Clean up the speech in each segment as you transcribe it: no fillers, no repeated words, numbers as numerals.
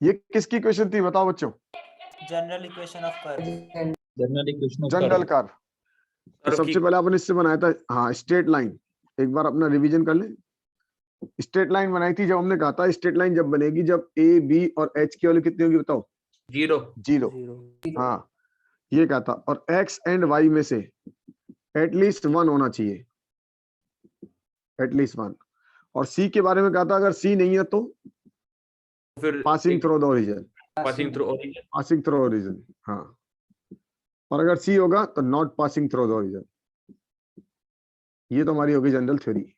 ये किसकी क्वेश्चन थी बताओ बच्चों? General equation of curve. General equation of general curve. Curve. तो सबसे पहले अपन इससे बनाया था, हाँ, स्ट्रेट लाइन। एक बार अपना रिवीजन कर ले। स्ट्रेट लाइन बनाई थी जब हमने कहा था स्ट्रेट लाइन जब बनेगी जब ए बी और एच की वैल्यू कितनी होगी बताओ? 0 0। हाँ, ये कहा था। और एक्स एंड वाई में से एटलीस्ट 1 होना चाहिए, एटलीस्ट 1। और सी के बारे में कहा था अगर सी नहीं है तो फिर passing through the origin, passing through origin. Passing through origin. हाँ, और अगर सी होगा तो not passing through the origin. ये तो हमारी होगी जनरल थ्योरी।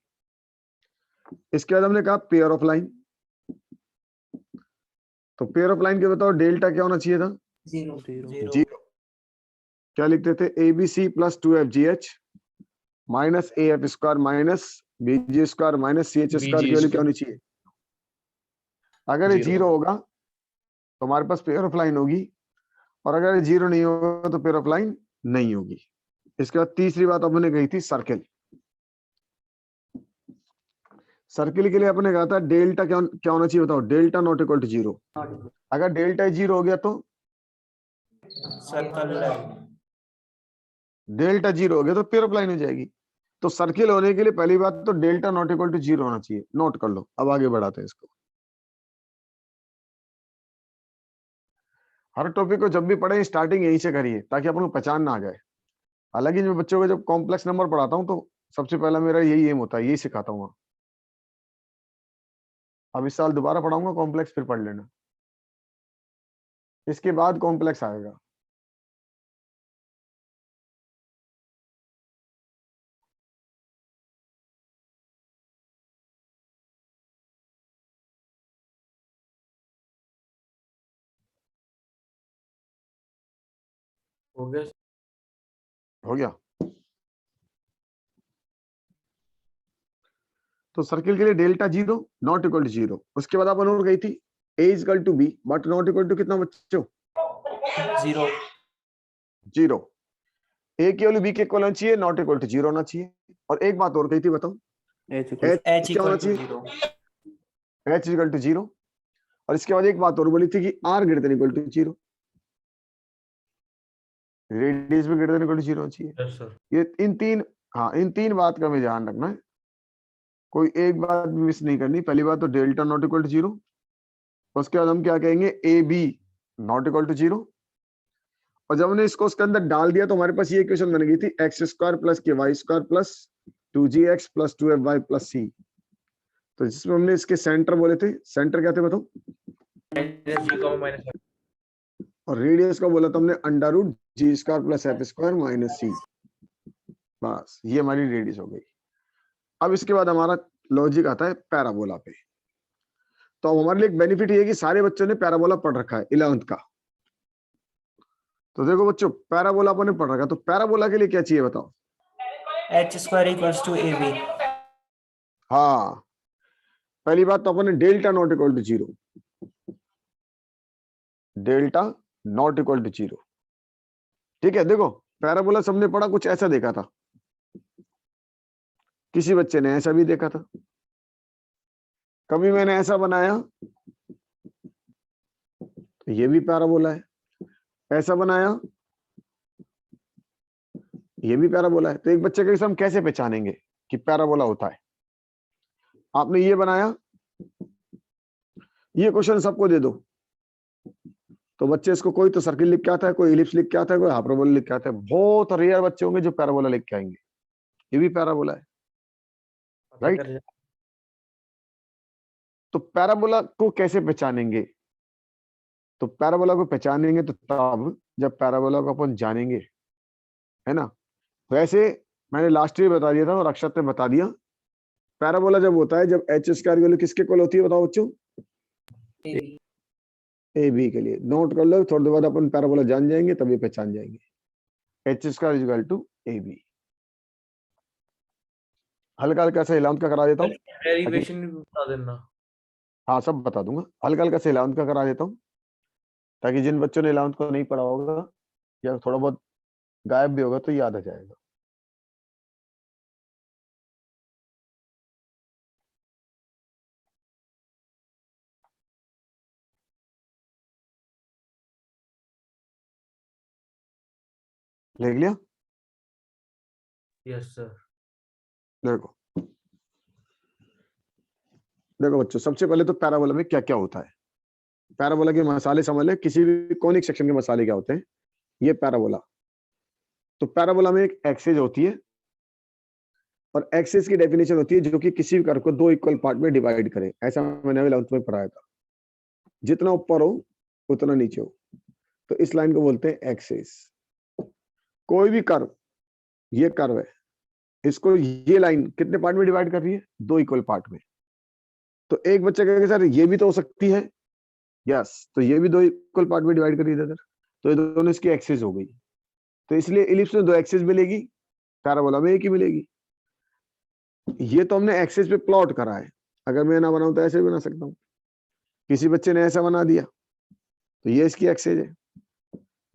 इसके बाद हमने कहा पेयर ऑफ लाइन। तो पेयर ऑफ लाइन के बताओ डेल्टा क्या होना चाहिए था? 0। क्या लिखते थे? A B C plus 2FGH minus AF square minus BG square minus CH square की वैल्यू क्या होनी चाहिए? अगर ये 0 होगा तो हमारे पास पेयर ऑफ लाइन होगी, और अगर ये 0 नहीं होगा तो पेयर ऑफ लाइन नहीं होगी। इसके बाद तीसरी बात अपने कही थी सर्किल। सर्किल के लिए अपने कहा था डेल्टा क्या क्या होना चाहिए बताओ? Delta not equal to 0। अगर डेल्टा 0 हो गया तो सर्कल लाइन। डेल्टा 0 हो गया तो पेयर ऑफ लाइन हो जाएगी। तो सर्किल होने के लिए पहली बात तो डेल्टा नॉट इक्वल टू 0 होना चाहिए। नोट कर लो। अब आगे बढ़ाते हैं इसको। हर टॉपिक को जब भी पढ़े स्टार्टिंग यहीं से करिए ताकि अपन को पहचान ना आ जाए। हालांकि मैं बच्चों को जब कॉम्प्लेक्स नंबर पढ़ाता हूँ तो सबसे पहला मेरा यही एम होता है, यही सिखाता हूँ। अब इस साल दोबारा पढ़ाऊंगा कॉम्प्लेक्स, फिर पढ़ लेना। इसके बाद कॉम्प्लेक्स आएगा। हो गया। हो गया। तो सर्किल के लिए डेल्टा 0 नॉट इक्वल टू 0। उसके बाद अपन और गई थी A is equal to B but not equal to कितना बच्चों? 0। ए की वैल्यू बी के इक्वल होना चाहिए, नॉट इक्वल टू 0 होना चाहिए। और एक बात और कही थी बताओ? H क्या होना चाहिए? 0। H equal to 0। और इसके बाद एक बात और बोली थी कि R greater than equal to 0, radius भी ग्रेटर देन इक्वल टू 0 होना चाहिए। Yes sir. ये इन तीन, हाँ, इन तीन बात का हमें ध्यान रखना है। कोई एक बात मिस नहीं करनी। पहली बात तो डेल्टा नॉट इक्वल टू 0। उसके बाद हम क्या कहेंगे? A B not equal to 0। और जब हमने इसको उसके अंदर डाल दिया तो हमारे पास ये इक्वेशन बन गई थी एक्स स्क्वायर प्लस के Y square plus 2GX plus 2FY plus C। तो जिसमें हमने इसके सेंटर बोले थे, सेंटर क्या थे बताओ? -G, और रेडियस का बोला था हमने under root G square plus F square minus C। बस ये हमारी रेडियस हो गई। अब इसके बाद हमारा लॉजिक आता है पैराबोला पे। तो अब हमारे लिए एक बेनिफिट ये है कि सारे बच्चों ने पैराबोला पढ़ रखा है 11th का। तो देखो बच्चों, पैराबोला अपन ने पढ़ रखा है, तो पैराबोला के लिए क्या चाहिए बताओ? H square equals to AB। हाँ, पहली बात तो अपन ने delta not equal to 0, delta not equal to 0। ठीक है, देखो पैराबोला सबने पढ़ा, कुछ ऐसा देखा था, किसी बच्चे ने ऐसा भी देखा था, कभी मैंने ऐसा बनाया तो ये भी पैराबोला है, ऐसा बनाया ये भी पैराबोला है। तो एक बच्चे के हम कैसे पहचानेंगे कि पैराबोला होता है? आपने ये बनाया, ये क्वेश्चन सबको दे दो तो बच्चे इसको कोई तो सर्किल लिख के आता है, कोई इलिप्स लिख के आता है, कोई हाइपरबोला लिख के आता है। बहुत रेयर बच्चे होंगे जो पैराबोला लिख के आएंगे। ये भी पैराबोला है, राइट? तो पैराबोला को कैसे पहचानेंगे? तो पैराबोला को पहचानेंगे तो तब जब पैराबोला को अपन जानेंगे, है ना? वैसे मैंने लास्ट ईयर बता दिया था और अक्षत ने बता दिया। पैराबोला जब होता है जब एच स्क्वायर की वैल्यू किसके इक्वल होती है बताओ बच्चों? ए बी के लिए। नोट कर लो, थोड़ी देर बाद अपन पैराबोला जान जाएंगे तभी पहचान जाएंगे। H square is equal to A B. हल्का हल्का सा इलेवंथ का करा देता हूँ, डेरिवेशन भी बता देना। हाँ सब बता दूंगा। हल्का हल्का सा इलेवंथ का करा देता हूँ ताकि जिन बच्चों ने इलेवंथ को नहीं पढ़ा होगा या थोड़ा बहुत गायब भी होगा तो याद आ जाएगा। लिख लिया? Yes sir. देखो देखो बच्चों, सबसे पहले तो पैराबोला में क्या क्या होता है। पैराबोला के मसाले समझ ले, किसी भी कोनिक सेक्शन के मसाले क्या होते हैं, ये पैराबोला। तो पैराबोला में एक एक्सिस होती है, और एक्सिस की डेफिनेशन होती है जो कि किसी भी कर्व को दो इक्वल पार्ट में डिवाइड करे। ऐसा मैंने अभी 11th में पढ़ाया था। जितना ऊपर हो उतना नीचे हो, तो इस लाइन को बोलते हैं एक्सिस। कोई भी कर्व, ये कर्व है, इसको ये लाइन कितने पार्ट में डिवाइड कर रही है? दो इक्वल पार्ट में। तो एक बच्चा कहेगा सर ये भी तो हो सकती है। यस, तो ये भी दो इक्वल पार्ट में डिवाइड कर रही है इधर, तो ये दोनों इसकी एक्सिस हो गई। तो इसलिए इलिप्स में दो एक्सिस मिलेगी, पैराबोला में एक ही मिलेगी। ये तो हमने एक्सिस पे प्लॉट करा है। अगर मैं ना बनाऊं तो ऐसे भी बना सकता हूं। किसी बच्चे ने ऐसा बना दिया तो ये इसकी एक्सिस है,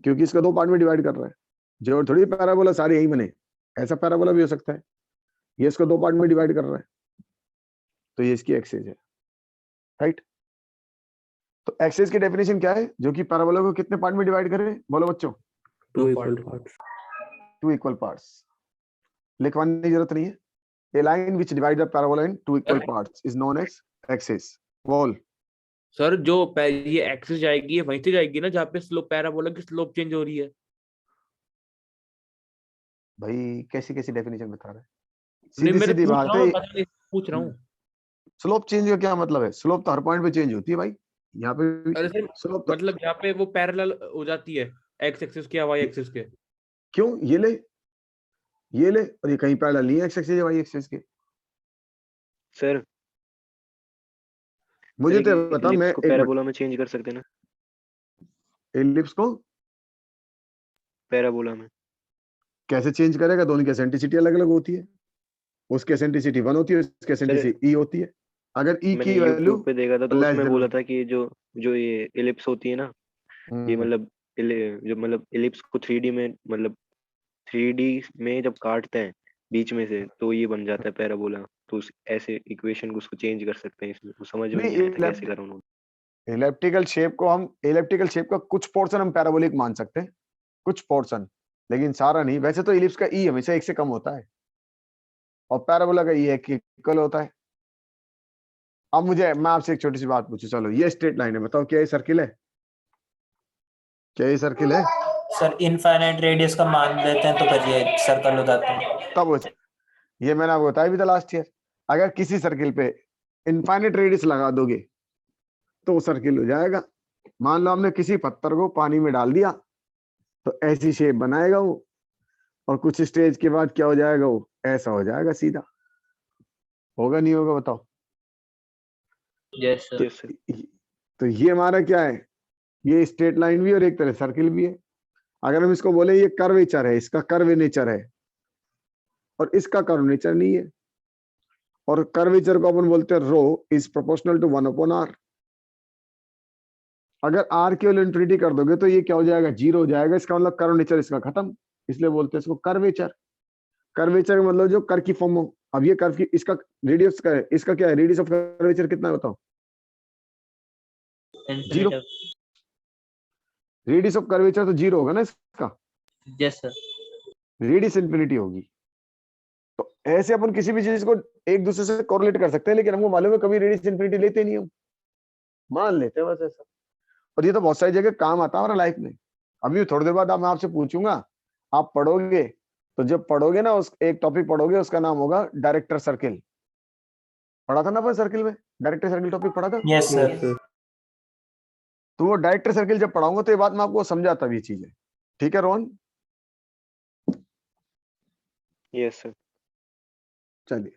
क्योंकि इसका दो पार्ट में डिवाइड कर रहा है। जरूर थोड़ी पैराबोला सारे यही बने, ऐसा पैराबोला भी हो सकता है। ये इसको दो पार्ट में डिवाइड कर रहा है, तो ये इसकी एक्सिस है, राइट। तो एक्सिस की डेफिनेशन क्या है? जो कि पैराबोला को कितने पार्ट में डिवाइड करे? बोलो बच्चों। Two equal parts. Two equal parts. लिखवाने की जरूरत नहीं है। A line which divides the parabola in two equal parts is known as axis. Wall. Sir जो ये एक्सिस जाएगी, ये वहीं से जाएगी ना जहाँ पे स्लोप पैराबोला की स्लोप चेंज हो रही है। भाई कैसी कैसी डेफिनेशन बता रहे हैं? नहीं, सीधी मेरे सीधी पूछ बात रहा है। हूँ, पता नहीं, पूछ रहा हूँ। स्लोप चेंज का क्या मतलब है? स्लोप तो हर पॉइंट पे चेंज होती है भाई। यहाँ पे अरे सर, स्लोप तो मतलब यहाँ पे वो पैरेलल हो जाती है एक्स एक्सिस के या वाई एक्सिस के। क्यों? ये ले, ये ले, और ये कहीं पैरेलल नहीं है एक्स एक्सिस या वाई एक्सिस के। सर मुझे तो बता, मैं को एक पैराबोला में चेंज कर सकते हैं ना? एलिप्स को पैराबोला में कैसे चेंज करेगा? दोनों की एसेंट्रिसिटी अलग अलग होती है। उसकी एसेंट्रिसिटी 1 होती है, उसकी एसेंट्रिसिटी ई होती है। अगर ई मैंने की वैल्यू YouTube पे देखा था, तो लेस उसमें देन, बोला था कि जो जो ये एलिप्स होती है ना, ये मतलब जो मतलब एलिप्स को 3D में, मतलब 3D में जब काटते हैं बीच में से, तो ये बन जाता है पैराबोला। तो उस ऐसे इक्वेशन को उसको चेंज कर सकते हैं इसमें। वो समझ में नहीं आया था कैसे करा उन्होंने। इलेप्टिकल शेप को हम, इलेप्टिकल शेप का कुछ पोर्शन हम पैराबोलिक मान सकते हैं, कुछ पोर्शन, लेकिन सारा नहीं। वैसे तो इलिप्स का ई हमेशा एक से कम होता है, और पैराबोला का ई इक्वल होता है। अब मैं आपसे एक छोटी सी बात पूछूं, चलो ये स्ट्रेट लाइन है, बताओ क्या ये सर्किल है? क्या ये सर्किल है? सर इनफाइनाइट रेडियस का मान लेते हैं तो फिर ये सर्कल हो जाता है। तब ये मैंने आपको बताया भी था लास्ट ईयर। अगर किसी सर्किल पे इनफाइनाइट रेडियस लगा दोगे तो वो सर्किल हो जाएगा। मान लो हमने किसी पत्थर को पानी में डाल दिया, तो ऐसी शेप बनाएगा वो, और कुछ स्टेज के बाद क्या हो जाएगा? वो ऐसा हो जाएगा सीधा। होगा नहीं होगा बताओ? Yes sir. Yes sir. तो ये हमारा क्या है? ये स्ट्रेट लाइन भी और एक तरह सर्किल भी है। अगर हम इसको बोले ये कर्वेचर है, इसका कर्वेचर है, और इसका कर्वेचर नहीं है, और कर्वेचर को अपन बोलते हैं रो इज प्रोपोर्शनल टू 1/r। अगर r की वैल्यू इन्फिनिटी कर दोगे तो ये क्या हो जाएगा? 0 हो जाएगा। इसका मतलब कर्वेचर इसका खत्म, इसलिए बोलते हैं इसको कर्वेचर। कर्वेचर का मतलब जो कर्व की फॉर्म हो। अब ये कर्व की, इसका रेडियस का है, इसका क्या है? रेडियस ऑफ कर्वेचर कितना है बताओ? 0। रेडियस ऑफ कर्वेचर तो 0 होगा ना इसका। Yes sir. रेडियस इन्फिनिटी होगी। तो ऐसे अपन किसी भी चीज को एक दूसरे से कोरिलेट कर सकते हैं, लेकिन हमको मालूम है कभी रेडियस इन्फिनिटी लेते नहीं हम, मान लेते हैं बस ऐसा। और ये तो बहुत सारी जगह काम आता है हमारा लाइफ में। अभी थोड़ी देर बाद मैं आपसे पूछूंगा, आप पढ़ोगे, तो जब पढ़ोगे ना, उस एक टॉपिक पढ़ोगे, उसका नाम होगा डायरेक्टर सर्किल। पढ़ा था ना अपन सर्किल में? डायरेक्टर सर्किल टॉपिक पढ़ा था। Yes sir. तो वो डायरेक्टर सर्किल जब पढ़ाऊंगा तो ये बात मैं आपको समझाता भी चीजें। ठीक है रोहन? Yes sir. चलिए,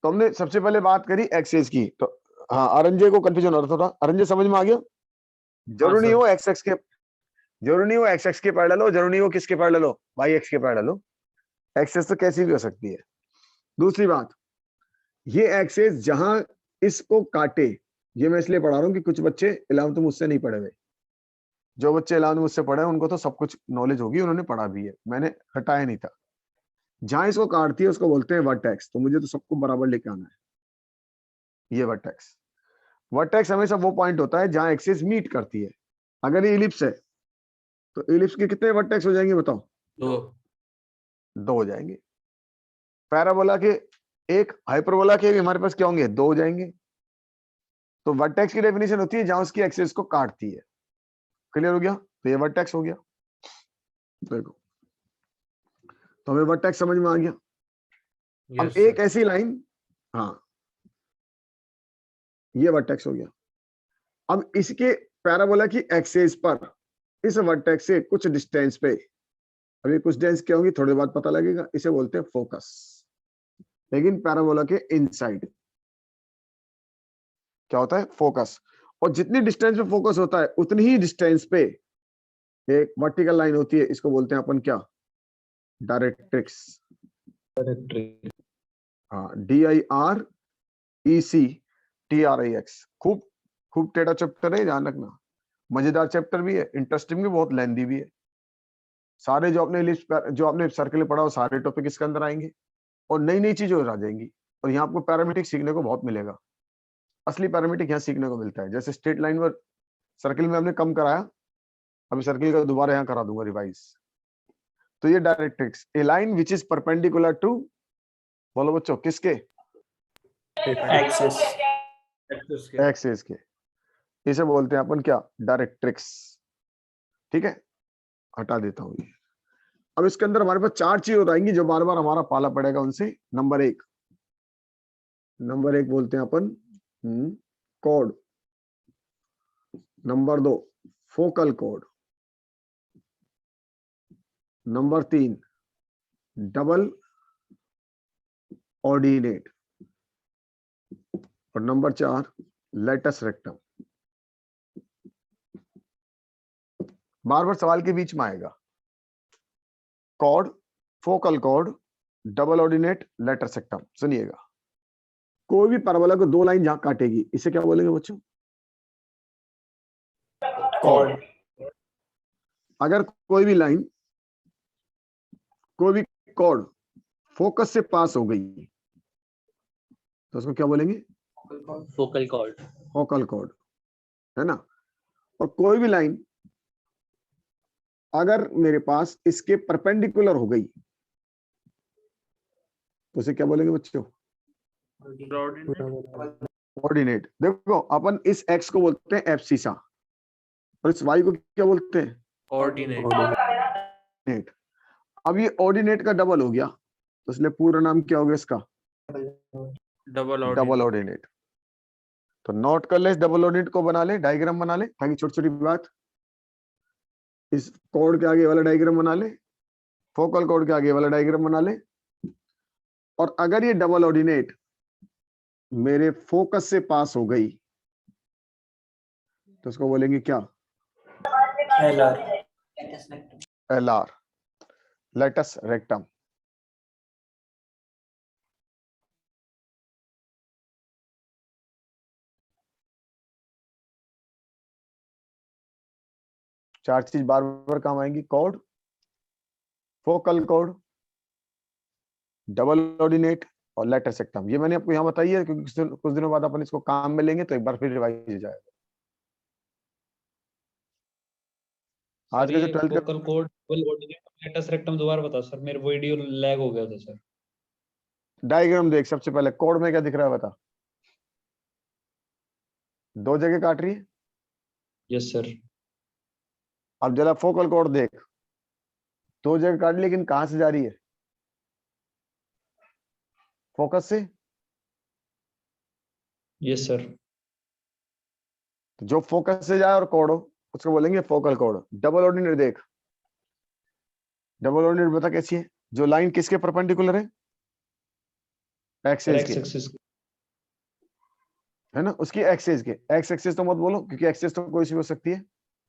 तो हमने सबसे पहले बात करी एक्सेस की। तो हाँ, अरंजे को कंफ्यूजन हो रहा था थोड़ा। अरंजे समझ में आ गया? जरूरी नहीं हो एक्स एक्स के, जरूरी नहीं हो एक्स एक्स के पैरेलल हो, जरूरी नहीं हो किसके पैरेलल हो? वाई एक्स के पैरेलल हो। एक्सेस तो कैसी भी हो सकती है। दूसरी बात, ये एक्सेस जहां इसको काटे, ये मैं इसलिए पढ़ा रहा हूँ कि कुछ बच्चे 11th मुझसे नहीं पढ़े हुए। जो बच्चे 11th मुझसे पढ़े उनको तो सब कुछ नॉलेज होगी, उन्होंने पढ़ा भी है, मैंने हटाया नहीं था। जहां इसको काटती है उसको बोलते हैं वर्टेक्स। तो मुझे तो सबको बराबर लेके आना है। ये वर्टेक्स, वर्टेक्स हमेशा वो पॉइंट होता है जहां एक्सिस मीट करती है। अगर ये इलिप्स है तो इलिप्स के कितने वर्टेक्स हो जाएंगे बताओ? दो हो जाएंगे। पैराबोला के एक, हाइपरबोला के भी हमारे पास क्या होंगे, दो हो जाएंगे। तो वर्टेक्स की डेफिनेशन होती है जहां उसकी एक्सिस को काटती है। क्लियर हो गया? तो ये वर्टेक्स हो गया। देखो, तो हमें वर्टेक्स समझ में आ गया। अब Yes, एक sir. ऐसी लाइन, हाँ ये वर्टेक्स हो गया। अब इसके पैराबोला की एक्सिस पर इस वर्टेक्स से कुछ डिस्टेंस पे, अभी कुछ डिस्टेंस क्या होगी थोड़ी बाद पता लगेगा, इसे बोलते हैं फोकस। लेकिन पैराबोला के इनसाइड क्या होता है, फोकस। और जितनी डिस्टेंस पे फोकस होता है उतनी ही डिस्टेंस पे एक वर्टिकल लाइन होती है, इसको बोलते हैं अपन क्या, डायरेक्ट्रिक्स। हाँ, DIRECTRIX। खूब खूब टेढ़ा चैप्टर है, ध्यान रखना। मजेदार चैप्टर भी है, इंटरेस्टिंग भी, बहुत लेंदी भी है। सारे जो आपने लिस्ट, जो आपने सर्कल में पढ़ा हो, सारे टॉपिक इसके अंदर आएंगे और नई नई चीजें आ जाएंगी। और यहाँ आपको पैरामीट्रिक सीखने को बहुत मिलेगा। असली पैरामीट्रिक यहाँ सीखने को मिलता है। जैसे स्ट्रेट लाइन पर सर्कल में हमने कम कराया, अभी सर्कल का दोबारा यहाँ करा दूंगा रिवाइज। तो ये directrix, a line which is perpendicular to, बोलो बच्चों किसके, एक्सेस। एक्सिस के, इसे बोलते हैं अपन क्या, डायरेक्ट्रिक्स। ठीक है, हटा देता हूँ ये। अब इसके अंदर हमारे पास चार चीज बताएंगी जो बार बार हमारा पाला पड़ेगा उनसे। नंबर एक बोलते हैं अपन कोड। नंबर दो फोकल कोड। नंबर तीन डबल ऑर्डिनेट। और नंबर चार लेटस रेक्टम। बार बार सवाल के बीच में आएगा chord, focal chord, double ordinate, latus rectum. सुनिएगा, कोई भी पैराबोला को दो लाइन जहां काटेगी इसे क्या बोलेंगे बच्चों, कॉर्ड। अगर कोई भी लाइन, कोई भी कॉर्ड फोकस से पास हो गई तो उसको क्या बोलेंगे, फोकल कॉर्ड। फोकल कॉर्ड, है ना। और कोई भी लाइन अगर मेरे पास इसके परपेंडिकुलर हो गई तो उसे क्या बोलेंगे बच्चों, ऑर्डिनेट। देखो अपन इस एक्स को बोलते हैं एब्सिसा और इस वाई को क्या बोलते हैं, ऑर्डिनेट। अब ये ऑर्डिनेट का डबल हो गया तो इसलिए पूरा नाम क्या होगा इसका, डबल ऑर्डिनेट। तो नोट कर ले, इस डबल ऑर्डिनेट को बना ले, डायग्राम बना ले, ताकि छोटी छोटी बात, इस कोड के आगे वाला डायग्राम बना ले, फोकल कोड के आगे वाला डायग्राम बना ले। और अगर ये डबल ऑर्डिनेट मेरे फोकस से पास हो गई तो उसको बोलेंगे क्या, LR, लेटस रेक्टम। चार चीज बार बार काम आएंगी, chord, focal chord, double ordinate और लेटस रेक्टम। ये मैंने आपको यहाँ बताई है क्योंकि कुछ दिनों बाद अपन इसको काम में लेंगे तो एक बार फिर रिवाइज हो जाएगा। आज का जो 12th का फोकल कोड, डबल ऑर्डिनेट, लेटस रेक्टम दोबारा बताओ सर, मेरे वीडियो लैग हो गया था सर। डायग्राम देख, सबसे पहले कोड में क्या दिख रहा है बता, दो जगह काट रही है। Yes sir. अब जरा फोकल कोड देख, दो जगह काट, लेकिन कहां से जा रही है, फोकस से। Yes sir. जो फोकस से जाए और कोड हो उसको बोलेंगे फोकल कोड। डबल ऑर्डिनेट देख, डबल ऑर्डिनेट बता कैसी है, जो लाइन किसके परपेंडिकुलर है, एक्सिस के, है ना, उसकी एक्सिस के। एक्स एक्सिस तो मत बोलो क्योंकि एक्सिस तो कोई सी हो सकती है,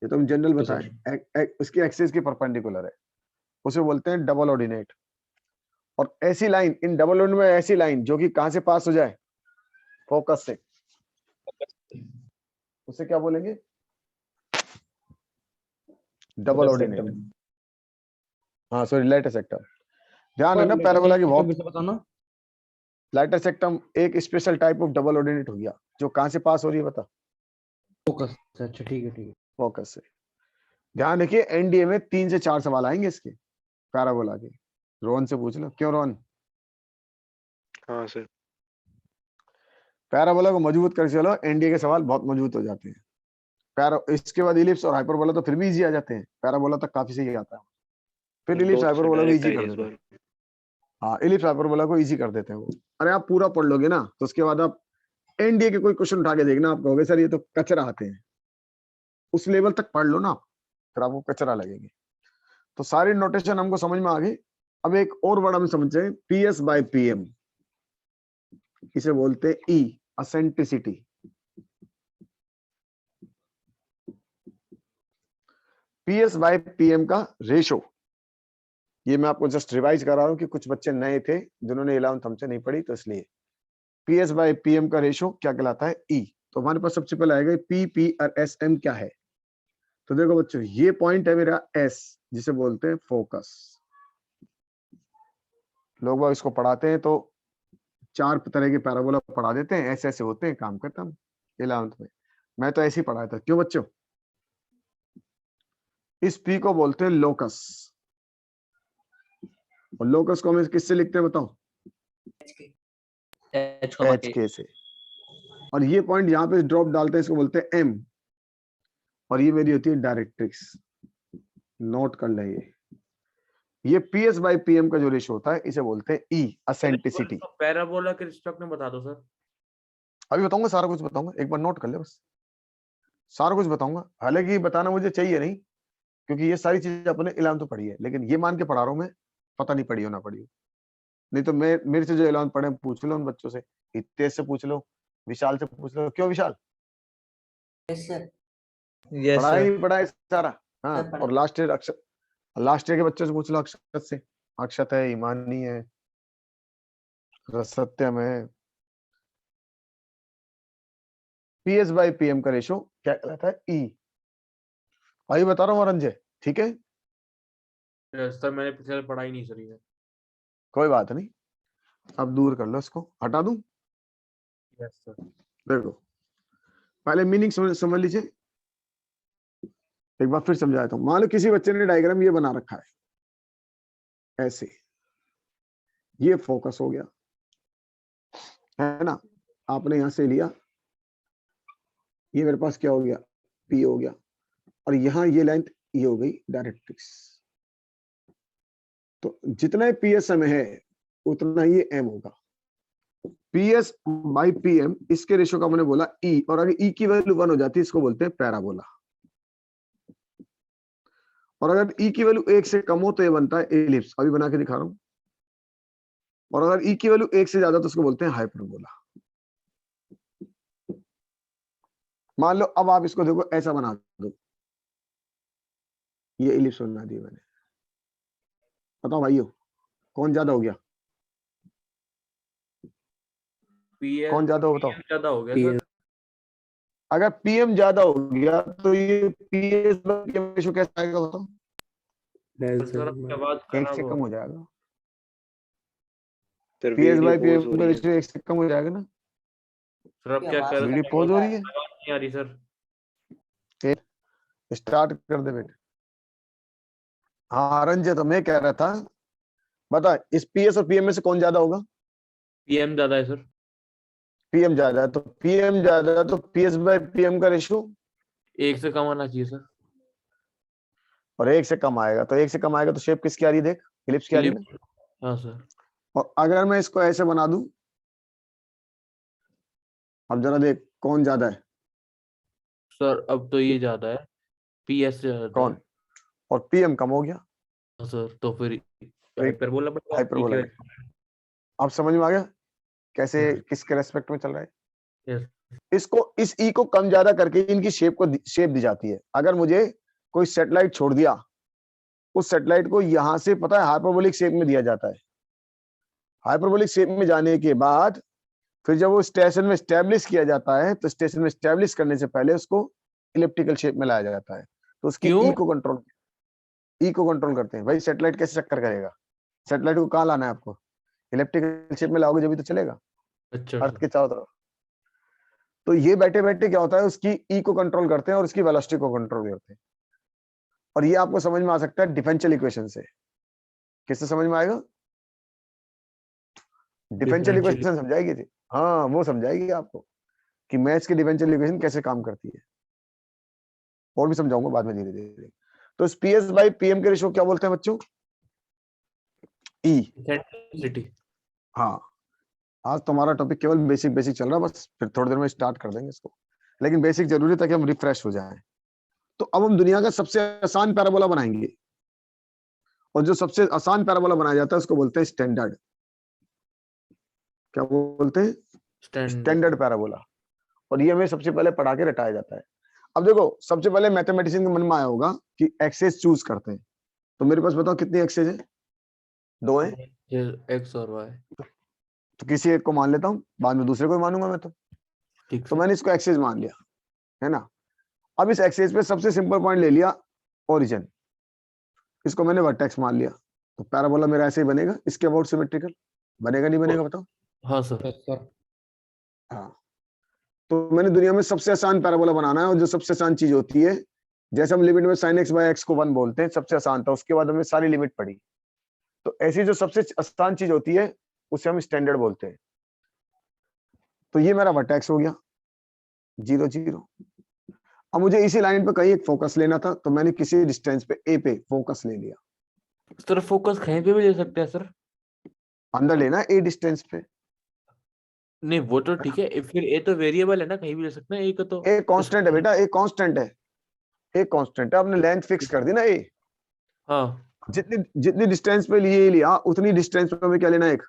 ये तो हम जनरल बताएं। उसकी एक्सिस के परपेंडिकुलर है, उसे बोलते हैं डबल ऑर्डिनेट। और ऐसी लाइन, इन डबल ऑर्डिनेट में ऐसी लाइन जो कि कहां से पास हो जाए, फोकस से, उसे क्या बोलेंगे, डबल ऑर्डिनेट। हाँ सॉरी, लेटस रेक्टम। ध्यान है ना, पैराबोला की बहुत, बताना। लेटस रेक्टम एक special type of double ordinate हो गया जो कहां से पास हो रही है बता, फोकस। अच्छा ठीक है ठीक है। फोकस से। ध्यान रखिए एनडीए में 3 से 4 सवाल आएंगे इसके। पैराबोला की। रोहन से पूछ लो, क्यों रोहन? हाँ सर। पैराबोला को मजबूत करके चलो, एनडीए के सवाल बहुत मजबूत हो जाते हैं। इसके बाद इलिप्स और हाइपरबोला तो फिर भी इजी आ जाते हैं, पैराबोला तक काफी सही आता है, फिर इलिप्स दो से हाइपरबोला को डायरेक्ट इजी आए कर इस देते हैं। बार। हाँ, इलिप्स हाइपरबोला को इजी कर देते हैं वो। अरे आप पूरा पढ़ लोगे ना तो उसके बाद आप एनडीए के कोई क्वेश्चन उठा के देखना, आप कहोगे सर ये तो कचरा आते हैं। उस लेवल तक पढ़ लो ना आप, फिर आपको कचरा लगेंगे। तो सारी नोटेशन हमको समझ में आ गई। अब एक और बड़ा हम समझे, पीएस बाय पीएम, इसे बोलते हैं ई, असेंटिसिटी। पीएस बाय पीएम का रेशो, ये मैं आपको जस्ट रिवाइज करा रहा हूं कि कुछ बच्चे नए थे जिन्होंने 11th हमसे नहीं पढ़ी, तो इसलिए पीएस बाय पीएम का रेशो क्या कहलाता है? ई। तो हमारे पास सबसे पहले आएगा पी, पी और एस, एम क्या है? तो देखो बच्चों, ये पॉइंट है मेरा एस, जिसे बोलते हैं फोकस। लोग बाग इसको पढ़ाते हैं तो 4 तरह के पैराबोला पढ़ा देते हैं, ऐसे ऐसे होते हैं, काम करता हूं 11th में। मैं तो ऐसे ही पढ़ाया था। क्यों बच्चों? इस पी को बोलते हैं लोकस, और लोकस को हम किससे लिखते हैं बताओ? एच के से। और ये पॉइंट यहाँ पे ड्रॉप डालते हैं, इसको बोलते हैं एम, और ये मेरी होती है डायरेक्ट्रिक्स। नोट कर ले, ये पीएस बाय पीएम का जो रेशो होता है इसे बोलते हैं ई, असेंटिसिटी। पैराबोला के रिस्पेक्ट में बता दो सर। अभी बताऊंगा, सारा कुछ बताऊंगा, एक बार नोट कर ले बस, सारा कुछ बताऊंगा। हालांकि बताना मुझे चाहिए नहीं, क्योंकि ये सारी चीजें अपने 11th तो पढ़ी है, लेकिन ये मान के पढ़ा रहा हूं मैं, पता नहीं पढ़ी हो ना पढ़ी हो। नहीं तो मैं, मेरे से जो 11th पढ़े पूछ लो उन बच्चों से, हितेश से पूछ लो, विशाल से पूछ लो। क्यों विशाल? Yes sir. पढ़ा ही नहीं पढ़ा है सारा? हाँ। सर, पढ़ा। और लास्ट ईयर के बच्चों से पूछ लो, अक्षत से। अक्षत है, ईमानी है, सत्यम है। पीएस बाय पीएम का रेशो क्या कहलाता है? ई। अभी बता रहा हूँ रंजय, ठीक है? सर मैंने पिछले साल पढ़ा ही नहीं सर ये। कोई बात नहीं, अब दूर कर लो इसको, हटा दूं। Yes sir. देखो, पहले मीनिंग समझ लीजिए, एक बार फिर समझाता हूं। मान लो किसी बच्चे ने डायग्राम ये बना रखा है ऐसे, ये फोकस हो गया, है ना? आपने यहां से लिया, ये मेरे पास क्या हो गया? पी हो गया, और यहां ये लेंथ ये हो गई डायरेक्ट्रिक्स। तो जितना पीएसएम है उतना ही एम होगा। पीएस बाई पीएम, इसके रेशो का मैंने बोला ई, और अगर ई की वैल्यू 1 हो जाती है इसको बोलते हैं पैराबोला, और अगर ई की वैल्यू 1 से कम हो तो ये बनता है एलिप्स। अभी बना के दिखा रहा हूं। और अगर ई की वैल्यू 1 से ज्यादा तो उसको बोलते हैं हाइपरबोला। मान लो अब आप इसको देखो, ऐसा बना दो, ये एलिप्स बना दी मैंने। बताओ भाइयों, कौन ज्यादा हो गया? कौन ज्यादा हो बताओ? ज्यादा हो गया सर। अगर पीएम ज्यादा हो गया तो ये पीएस रेशो कैसा आएगा बताओ? सर आपकी आवाज 1 खराब से हो कम हो जाएगा। Sir PS video by pause PM हो का रही रेशो है। 1 से कम हो जाएगा ना? सर आप क्या कर रहे वीडियो हैं? पॉज हो रही है, आवाज नहीं आ रही सर। स्टार्ट कर दे बेटे। हाँ रंजय, तो मैं कह रहा था, बता इस पीएस और पीएम में से कौन ज्यादा होगा? पीएम ज्यादा है सर। पीएम ज्यादा है, तो पीएम ज्यादा है तो पीएस बाय पीएम का रेशो 1 से कम आना चाहिए सर। और 1 से कम आएगा, तो 1 से कम आएगा तो शेप किसकी आ रही है? देख, इलिप्स की आ रही है ना? हाँ सर। और अगर मैं इसको ऐसे बना दूं, अब जरा देख कौन ज्यादा है? सर अब तो ये ज्यादा है, पीएस से ज्यादा कौन? है। और पीएम कम हो गया, हाँ सर, तो फिर तो एक हाइपरबोला बन हाइपरबोला है। अब समझ में आ गया कैसे किसके रेस्पेक्ट में चल रहा है? यस। इसको, इस ई को कम ज्यादा करके इनकी शेप दी जाती है। अगर मुझे कोई सैटेलाइट छोड़ दिया, उस सैटेलाइट को यहां से पता है हाइपरबोलिक शेप में दिया जाता है। हाइपरबोलिक शेप में जाने के बाद फिर जब वो स्टेशन में स्टैब्लिश किया जाता है, तो स्टेशन में स्टैब्लिश करने से पहले उसको इलिप्टिकल शेप में लाया जाता है। तो उसकी क्यों? ई को कंट्रोल करते हैं। भाई सैटेलाइट कैसे चक्कर करेगा? सैटेलाइट को कहाँ लाना है आपको? इलिप्टिकल शेप में लाओगे जब तो चलेगा, अच्छा अर्थ सर। के चारों तरफ। तो ये बैठे बैठे क्या होता है, उसकी ई को कंट्रोल करते हैं और उसकी वेलोसिटी को कंट्रोल करते हैं। और ये आपको समझ में आ सकता है डिफरेंशियल इक्वेशन से। किससे समझ में आएगा? डिफरेंशियल Differential इक्वेशन समझाएगी थी, हाँ वो समझाएगी आपको कि मैथ्स की डिफरेंशियल इक्वेशन कैसे काम करती है, और भी समझाऊंगा बाद में धीरे धीरे। तो इस PS बाई PM के रेशो क्या बोलते हैं बच्चों? E। eccentricity। हाँ, आज तुम्हारा टॉपिक केवल बेसिक बेसिक चल रहा है, बस फिर थोड़ी देर में स्टार्ट कर देंगे इसको, लेकिन बेसिक जरूरी है ताकि हम रिफ्रेश हो जाएं। तो अब हम दुनिया का सबसे आसान पैराबोला बनाएंगे, और जो सबसे आसान पैराबोला बनाया जाता है उसको बोलते हैं स्टैंडर्ड। क्या बोलते हैं? Standard parabola. और ये हमें सबसे पहले पढ़ा के रटाया जाता है। अब देखो, सबसे पहले मैथमेटिशियन के मन में आया होगा कि एक्सेस चूज करते हैं, तो मेरे पास बताओ कितनी एक्सेस है? 2 है, x और y। तो किसी एक को मान लेता हूँ, बाद में दूसरे को मानूंगा मैं। ठीक तो है। मैंने इसको एक्सेस मान लिया, है ना। अब इस एक्सेस पे सबसे सिंपल पॉइंट ले लिया, ओरिजिन, इसको मैंने वर्टेक्स मान लिया, तो पैराबोला मेरा ऐसे ही बनेगा, इसके अबाउट सिमेट्रिकल बनेगा, नहीं बनेगा बताओ? हाँ सर। Yes sir. हाँ, तो मैंने दुनिया में सबसे आसान पैराबोला बनाना है, और जो सबसे आसान चीज होती है, जैसे हम लिमिट में sin x बाय x को 1 बोलते हैं, सबसे आसान था, उसके बाद हमने सारी लिमिट पढ़ी। तो ऐसी जो सबसे आसान चीज होती है उसे हम स्टैंडर्ड बोलते हैं। तो ये मेरा वर्टेक्स हो गया 0 0। अब मुझे इसी लाइन पे कहीं एक फोकस लेना था, तो मैंने किसी डिस्टेंस पे A पे फोकस ले लिया। सर फोकस कहीं पे भी ले सकते हैं सर? अंदर लेना है A डिस्टेंस पे। नहीं वो तो ठीक है, फिर ए तो वेरिएबल है ना, कहीं भी ले सकते हैं ए का तो। A कांस्टेंट है बेटा, A कांस्टेंट है, A कांस्टेंट है। आपने लेंथ फिक्स कर दी ना A, हाँ, जितनी जितनी डिस्टेंस पे लिए लिया, उतनी डिस्टेंस पे हमें क्या लेना है? एक।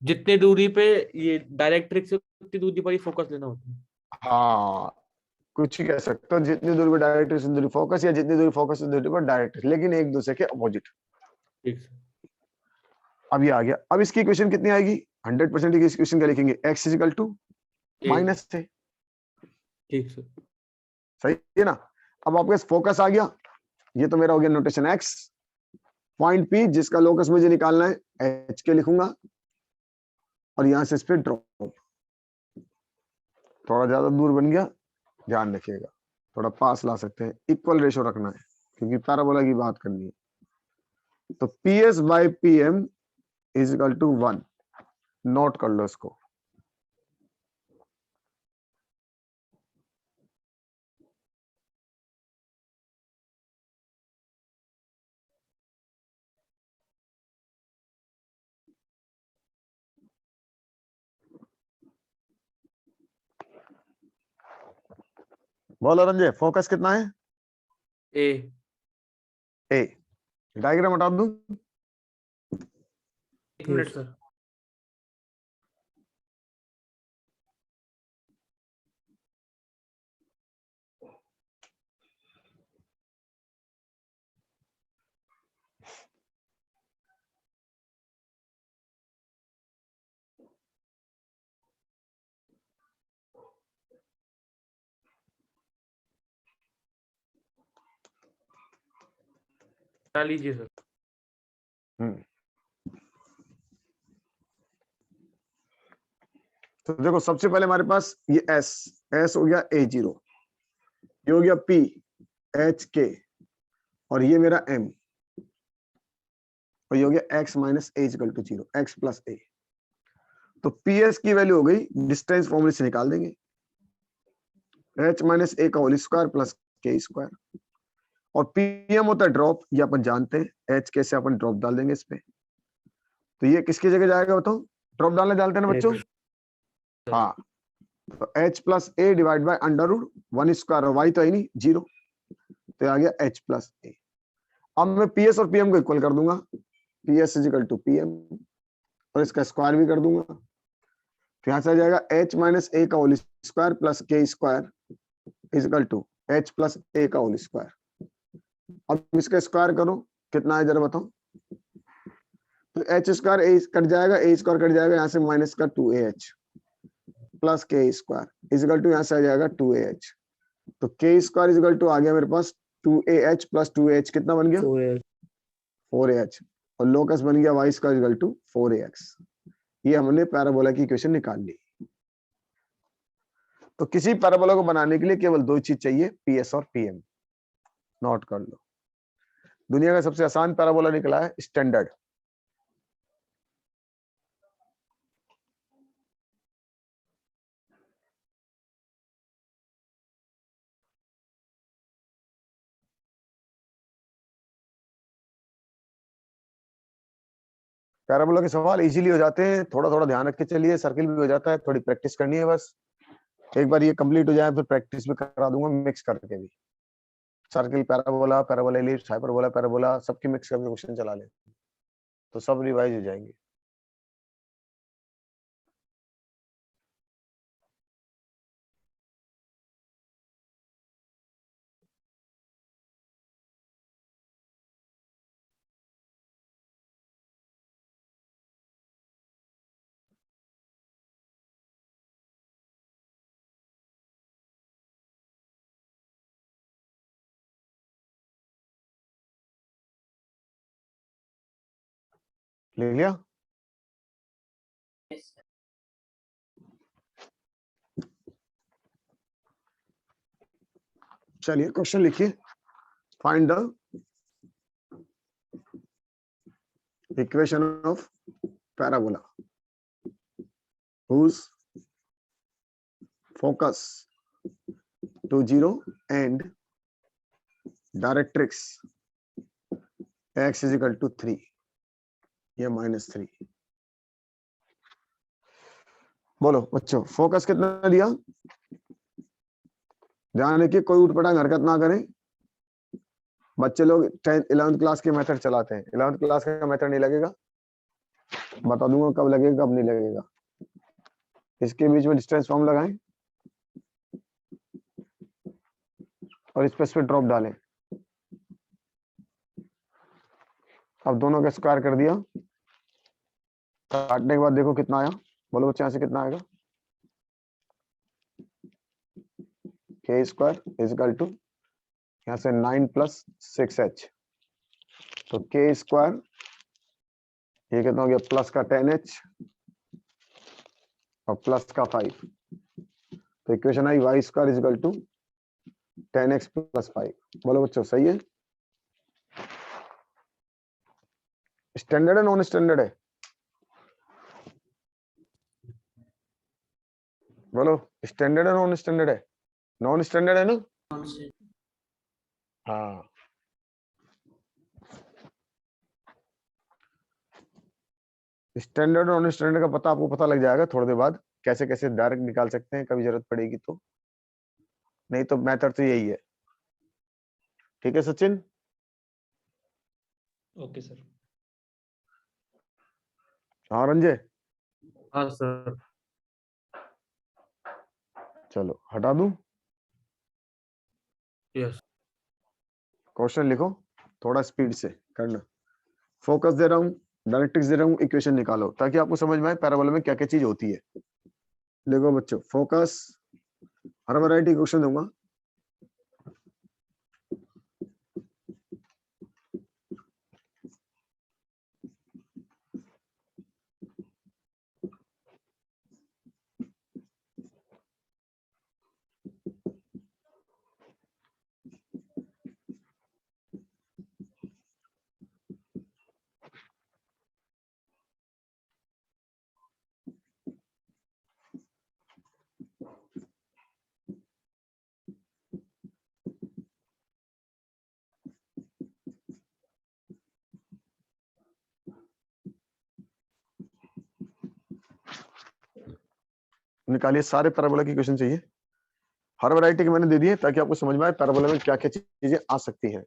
जितने दूरी पे ये डायरेक्ट्रिक्स से उतनी दूरी पर ही फोकस लेना होता है। हाँ, कुछ ही कह सकते हो, जितनी दूरी पर डायरेक्ट से दूरी फोकस, या जितनी दूरी फोकस से दूरी पर डायरेक्ट, लेकिन एक दूसरे के अपोजिट। ठीक सर। अब ये आ गया। अब इसकी इक्वेशन कितनी आएगी? 100% की इक्वेशन क्या लिखेंगे? x is equal to minus से। ठीक सर। सही है ना। अब आपके पास फोकस आ गया, ये तो मेरा हो गया नोटेशन x। पॉइंट P जिसका लोकस मुझे निकालना है h के लिखूंगा, और यहां से इस पे ड्रॉप। थोड़ा ज्यादा दूर बन गया, ध्यान रखिएगा, थोड़ा पास ला सकते हैं, इक्वल रेशो रखना है क्योंकि पैराबोला की बात करनी है। तो PS by PM is equal to 1। Note कर लो इसको। बोलो रंजय, फोकस कितना है? ए। डायग्राम हटा दूं? एक मिनट सर। बता लीजिए सर। तो देखो, सबसे पहले हमारे पास ये S हो गया A0, ये हो गया P HK, और ये मेरा M, और ये हो गया x minus a equal to 0, x plus a। तो PS की वैल्यू हो गई, डिस्टेंस फॉर्मूले से निकाल देंगे, h माइनस a का whole square plus k square, और PM होता है ड्रॉप, ये अपन जानते हैं, h के से अपन ड्रॉप डाल देंगे इस पे। तो ये किसकी जगह जाएगा बताओ? ड्रॉप डालने डालते हैं ना बच्चों? हाँ, तो h plus a divide by under root 1 square, और y तो है नहीं 0, तो आ गया h प्लस a। अब मैं PS और PM को इक्वल कर दूंगा, PS is equal to PM, और इसका स्क्वायर भी कर दूंगा, तो यहां से आ जाएगा h माइनस a का whole square plus k square is equal to h plus a का होल स्क्वायर। अब इसका स्क्वायर करो, कितना है जरा बताओ? तो h स्क्वायर a कट जाएगा, a स्क्वायर कट जाएगा, यहाँ से माइनस का 2ah plus k square is equal to, यहाँ से आ जाएगा 2ah। तो k square is equal to आ गया मेरे पास 2ah प्लस 2ah, कितना बन गया? 4ah, और लोकस बन गया y square equal to 4ax। ये हमने पैराबोला की इक्वेशन निकाल ली। तो किसी पैराबोला को बनाने के लिए केवल 2 चीज चाहिए, PS और PM। नोट कर लो, दुनिया का सबसे आसान पैराबोला निकला है स्टैंडर्ड, पैराबोला के सवाल इजीली हो जाते हैं, थोड़ा थोड़ा ध्यान रख के चलिए, सर्किल भी हो जाता है, थोड़ी प्रैक्टिस करनी है बस। एक बार ये कंप्लीट हो जाए फिर प्रैक्टिस भी करा दूंगा मिक्स करके भी, circle, parabola, parabola ellipse, hyperbola, parabola सबकी मिक्स करके क्वेश्चन चला ले, तो सब रिवाइज हो जाएंगे। ले लिया? चलिए क्वेश्चन लिखिए। Find the equation of parabola whose focus to 0 and directrix x is equal to 3 या -3। बोलो बच्चों, फोकस कितना दिया? ध्यान रखिए कोई उठपटांग हरकत ना करें। बच्चे लोग 11th क्लास के मेथड चलाते हैं, 11th क्लास का मेथड नहीं लगेगा, बता दूंगा कब लगेगा कब नहीं लगेगा। इसके बीच में डिस्टेंस फॉर्म लगाएं और इस पे ड्रॉप डालें। अब दोनों का स्क्वायर कर दिया, काटने के बाद देखो कितना आया। बोलो बच्चे, यहाँ से कितना आएगा? k square is equal to यहाँ से 9 + 6h, तो k स्क्वायर ये कितना हो गया? प्लस का 10h और प्लस का 5, तो इक्वेशन आई y square is equal to 10x + 5। बोलो बच्चों सही है? स्टैंडर्ड है नॉन स्टैंडर्ड है? बोलो स्टैंडर्ड है नॉन स्टैंडर्ड है? नॉन स्टैंडर्ड है ना? हाँ, स्टैंडर्ड और नॉन स्टैंडर्ड का पता आपको पता लग जाएगा थोड़ी देर बाद, कैसे कैसे डायरेक्ट निकाल सकते हैं, कभी जरूरत पड़ेगी तो। नहीं तो मेथड तो यही है। ठीक है सचिन? Okay sir. हाँ रंजय, हाँ सर। चलो हटा दूं? यस। क्वेश्चन लिखो, थोड़ा स्पीड से करना। फोकस दे रहा हूँ, डायरेक्ट्रिक्स दे रहा हूँ, इक्वेशन निकालो ताकि आपको समझ में आए पैराबोला में क्या क्या चीज होती है। देखो बच्चों, फोकस हर वैरायटी क्वेश्चन दूंगा। निकालिए, सारे पैराबोला की इक्वेशन चाहिए। हर वैरायटी की मैंने दे दी है ताकि आपको समझ में आए पैराबोला में क्या क्या चीजें आ सकती हैं।